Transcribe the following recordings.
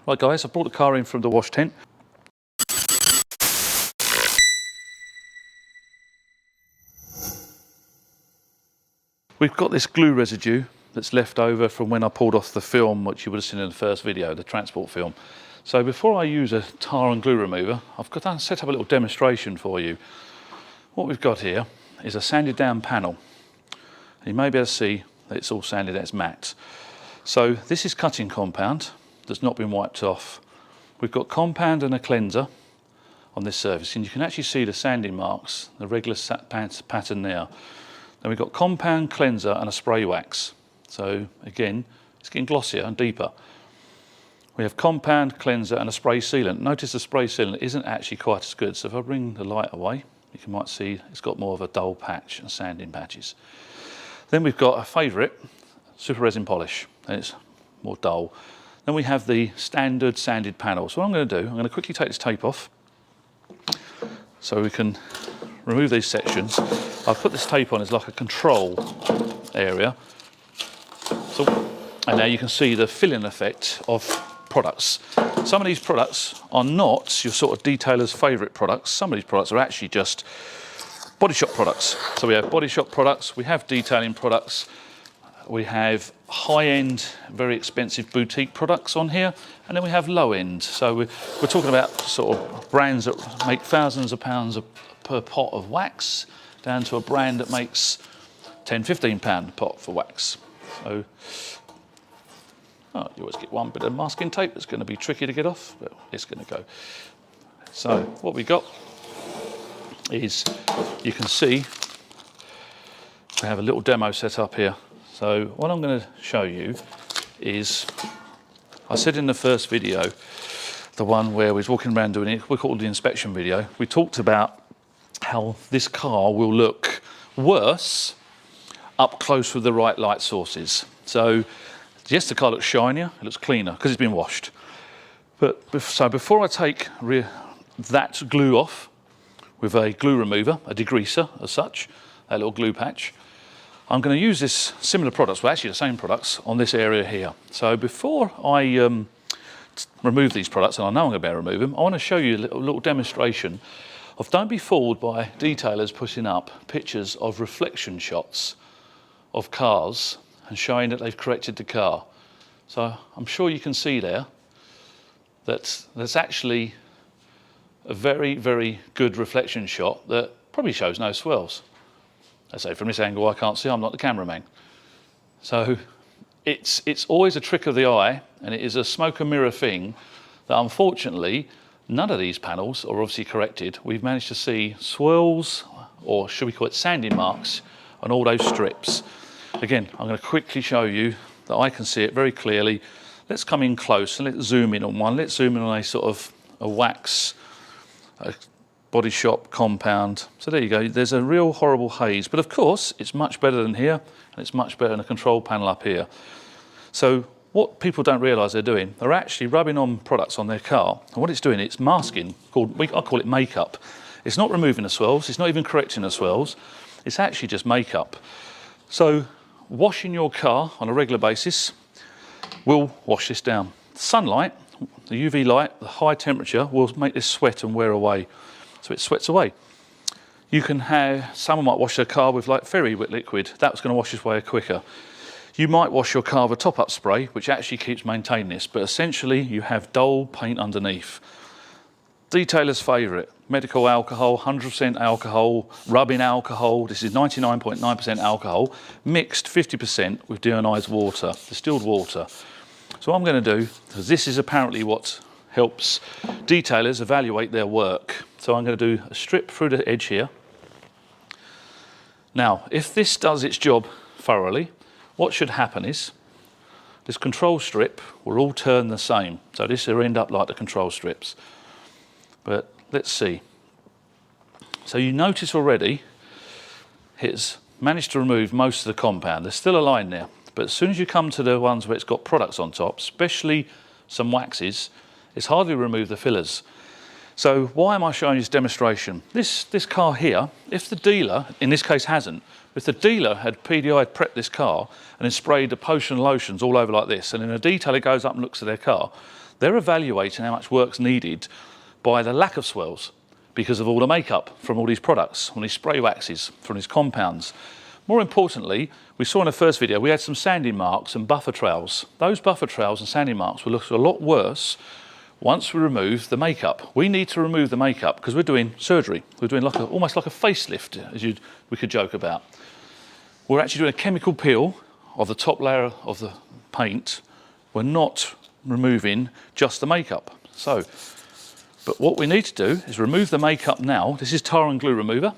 Right guys, I brought the car in from the wash tent. We've got this glue residue that's left over from when I pulled off the film, which you would have seen in the first video, the transport film. So before I use a tar and glue remover, I've got to set up a little demonstration for you. What we've got here is a sanded down panel. You may be able to see that it's all sanded, it's matte. So this is cutting compound that's not been wiped off. We've got compound and a cleanser on this surface, and you can actually see the sanding marks, the regular pattern there. Then we've got compound, cleanser and a spray wax. So again, it's getting glossier and deeper. We have compound, cleanser and a spray sealant. Notice the spray sealant isn't actually quite as good, so if I bring the light away, you might see it's got more of a dull patch and sanding patches. Then we've got a favourite, super resin polish, and it's more dull. Then we have the standard sanded panel. So what I'm going to do, I'm going to quickly take this tape off so we can remove these sections. I've put this tape on as like a control area. So, and now you can see the fill-in effect of products. Some of these products are not your sort of detailer's favourite products. Some of these products are actually just body shop products. So we have body shop products, we have detailing products, we have high-end, very expensive boutique products on here, and then we have low-end. So we're talking about sort of brands that make thousands of pounds per pot of wax, down to a brand that makes £10–15 a pot for wax. So you always get one bit of masking tape that's going to be tricky to get off, but it's going to go. So what we got is, you can see, we have a little demo set up here. So what I'm going to show you is, I said in the first video, the one where we was walking around doing it, we called the inspection video, we talked about how this car will look worse up close with the right light sources. So yes, the car looks shinier, it looks cleaner because it's been washed. So before I take that glue off with a glue remover, a degreaser as such, a little glue patch, I'm going to use this similar products, well actually the same products, on this area here. So before I remove these products, and I know I'm going to be able to remove them, I want to show you a little demonstration of, don't be fooled by detailers putting up pictures of reflection shots of cars and showing that they've corrected the car. So I'm sure you can see there that there's actually a very, very good reflection shot that probably shows no swirls. I say from this angle I can't see, I'm not the cameraman. So it's always a trick of the eye, and it is a smoke and mirror thing that unfortunately none of these panels are obviously corrected. We've managed to see swirls, or should we call it sanding marks, on all those strips. Again, I'm going to quickly show you that I can see it very clearly. Let's come in close and let's zoom in on one. Let's zoom in on a sort of a wax, a body shop compound. So there you go, there's a real horrible haze, but of course it's much better than here, and it's much better than a control panel up here. So what people don't realise they're doing, they're actually rubbing on products on their car, and what it's doing, it's masking, I call it makeup. It's not removing the swirls, it's not even correcting the swirls, it's actually just makeup. So washing your car on a regular basis will wash this down. Sunlight, the UV light, the high temperature will make this sweat and wear away. So it sweats away. You can have, someone might wash their car with like fairy wet liquid, that's going to wash its way quicker. You might wash your car with a top-up spray, which actually keeps maintaining this, but essentially you have dull paint underneath. Detailer's favourite, medical alcohol, 100% alcohol, rubbing alcohol. This is 99.9% alcohol, mixed 50% with deionized water, distilled water. So what I'm going to do, because this is apparently what helps detailers evaluate their work. So I'm going to do a strip through the edge here. Now, if this does its job thoroughly, what should happen is this control strip will all turn the same. So this will end up like the control strips. But let's see. So you notice already it's managed to remove most of the compound. There's still a line there, but as soon as you come to the ones where it's got products on top, especially some waxes, it's hardly removed the fillers. So why am I showing you this demonstration? This car here, if the dealer, in this case, hasn't, If the dealer had PDI prepped this car and then sprayed the potion lotions all over like this, and then a detailer goes up and looks at their car, they're evaluating how much work's needed by the lack of swirls because of all the makeup from all these products, all these spray waxes, from these compounds. More importantly, we saw in the first video, we had some sanding marks and buffer trails. Those buffer trails and sanding marks will look a lot worse once we remove the makeup. We need to remove the makeup because we're doing surgery. We're doing like almost like a facelift, as we could joke about. We're actually doing a chemical peel of the top layer of the paint. We're not removing just the makeup. But what we need to do is remove the makeup now. This is tar and glue remover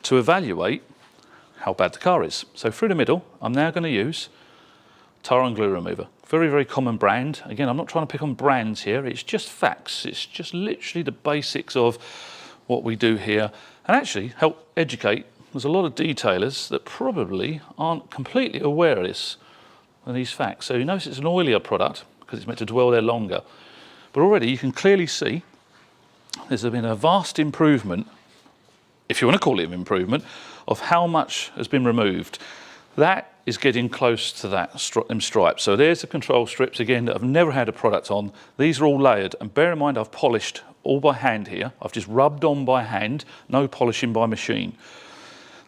to evaluate how bad the car is. So through the middle, I'm now going to use tar and glue remover. Very, very common brand. Again, I'm not trying to pick on brands here. It's just facts. It's just literally the basics of what we do here and actually help educate. There's a lot of detailers that probably aren't completely aware of this and these facts. So you notice it's an oilier product because it's meant to dwell there longer. But already you can clearly see there's been a vast improvement, if you want to call it an improvement, of how much has been removed. That is getting close to them stripes. So there's the control strips again that I've never had a product on. These are all layered, and bear in mind I've polished all by hand here. I've just rubbed on by hand, no polishing by machine.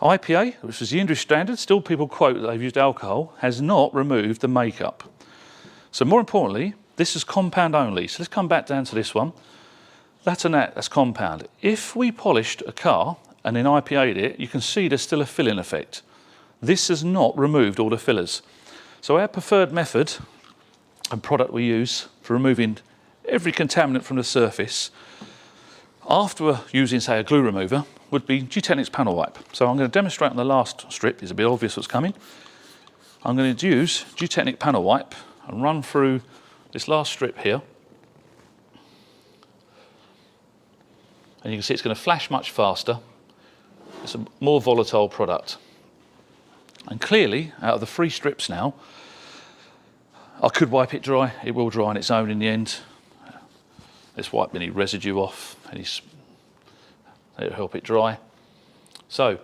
IPA, which is the industry standard, still people quote that they've used alcohol, has not removed the makeup. So more importantly, this is compound only. So let's come back down to this one. That's compound. If we polished a car and then IPA'd it, you can see there's still a filling effect. This has not removed all the fillers. So our preferred method and product we use for removing every contaminant from the surface after using, say, a glue remover would be Gtechniq Panel Wipe. So I'm going to demonstrate on the last strip. It's a bit obvious what's coming. I'm going to use Gtechniq Panel Wipe and run through this last strip here. And you can see it's going to flash much faster. It's a more volatile product. And clearly, out of the 3 strips now, I could wipe it dry. It will dry on its own in the end. Let's wipe any residue off. It'll help it dry. So,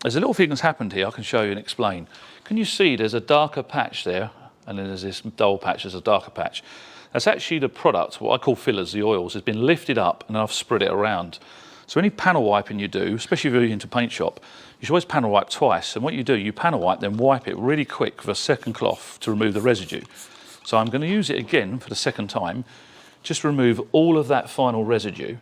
there's a little thing that's happened here I can show you and explain. Can you see there's a darker patch there, and then there's this dull patch, there's a darker patch. That's actually the product, what I call fillers, the oils, has been lifted up and I've spread it around. So any panel wiping you do, especially if you're into paint shop, you should always panel wipe twice. And what you do, you panel wipe, then wipe it really quick with a second cloth to remove the residue. So I'm going to use it again for the second time, just remove all of that final residue.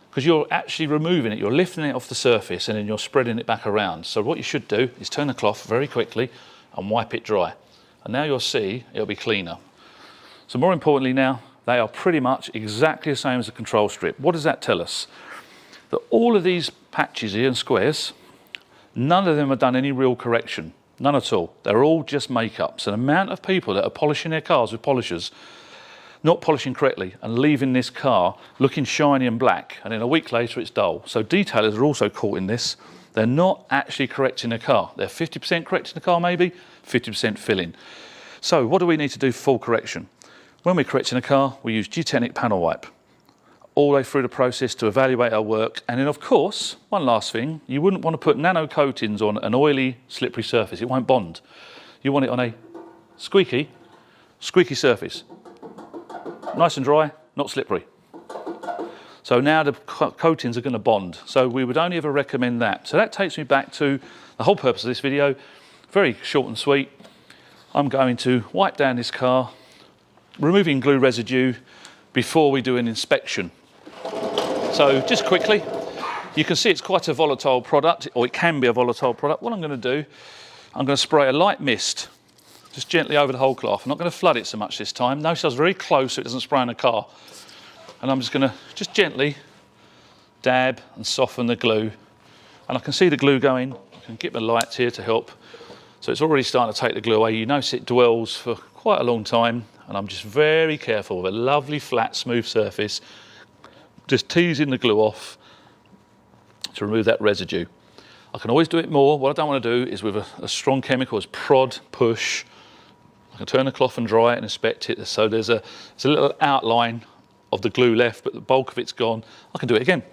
Because you're actually removing it, you're lifting it off the surface and then you're spreading it back around. So what you should do is turn the cloth very quickly and wipe it dry. And now you'll see it'll be cleaner. So more importantly now, they are pretty much exactly the same as the control strip. What does that tell us? That all of these patches here and squares, none of them have done any real correction. None at all. They're all just makeup. So the amount of people that are polishing their cars with polishers, not polishing correctly and leaving this car looking shiny and black, and then a week later it's dull. So detailers are also caught in this. They're not actually correcting the car. They're 50% correcting the car maybe, 50% filling. So what do we need to do for full correction? When we're correcting a car, we use Gtechniq Panel Wipe all the way through the process to evaluate our work. And then of course, one last thing, you wouldn't want to put nano coatings on an oily, slippery surface. It won't bond. You want it on a squeaky surface. Nice and dry, not slippery. So now the coatings are going to bond. So we would only ever recommend that. So that takes me back to the whole purpose of this video. Very short and sweet. I'm going to wipe down this car, removing glue residue before we do an inspection. So just quickly, you can see it's quite a volatile product, or it can be a volatile product. What I'm going to do, I'm going to spray a light mist, just gently over the whole cloth. I'm not going to flood it so much this time. Notice I was very close so it doesn't spray on the car. And I'm just going to just gently dab and soften the glue. And I can see the glue going. I can get my lights here to help. So it's already starting to take the glue away. You notice it dwells for quite a long time. And I'm just very careful with a lovely flat smooth surface, just teasing the glue off to remove that residue. I can always do it more. What I don't want to do is with a strong chemical is prod, push. I can turn the cloth and dry it and inspect it. So there's a little outline of the glue left, but the bulk of it's gone. I can do it again.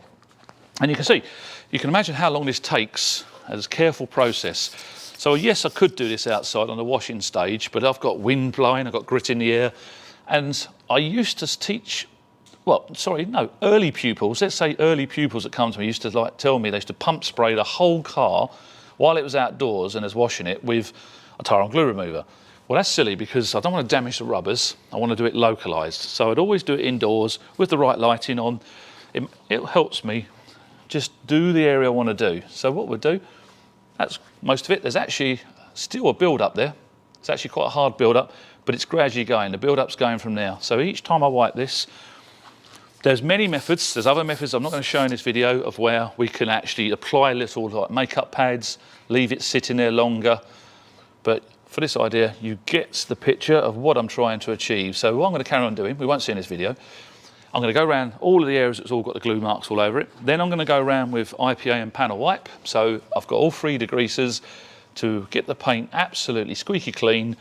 And you can see, you can imagine how long this takes as a careful process. So yes, I could do this outside on the washing stage, but I've got wind blowing, I've got grit in the air, and I used to teach, early pupils, let's say early pupils that come to me used to like tell me they used to pump spray the whole car while it was outdoors and I was washing it with a tire and glue remover. Well, that's silly because I don't want to damage the rubbers, I want to do it localised. So I'd always do it indoors with the right lighting on. It helps me just do the area I want to do. So what we'll do, that's most of it. There's actually still a build-up there. It's actually quite a hard build-up, but it's gradually going. The build-up's going from now. So each time I wipe this, there's many methods. There's other methods I'm not going to show in this video of where we can actually apply little like makeup pads, leave it sitting there longer. But for this idea, you get the picture of what I'm trying to achieve. So what I'm going to carry on doing, we won't see in this video, I'm going to go around all of the areas that's all got the glue marks all over it. Then I'm going to go around with IPA and panel wipe. So I've got all 3 degreasers to get the paint absolutely squeaky clean.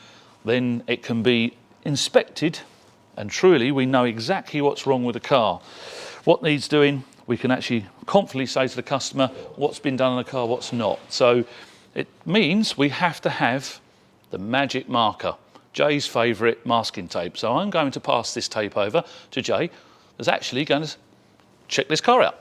Then it can be inspected and truly we know exactly what's wrong with the car. What needs doing, we can actually confidently say to the customer what's been done on the car, what's not. So it means we have to have the magic marker, Jay's favourite masking tape. So I'm going to pass this tape over to Jay, who's actually going to check this car out.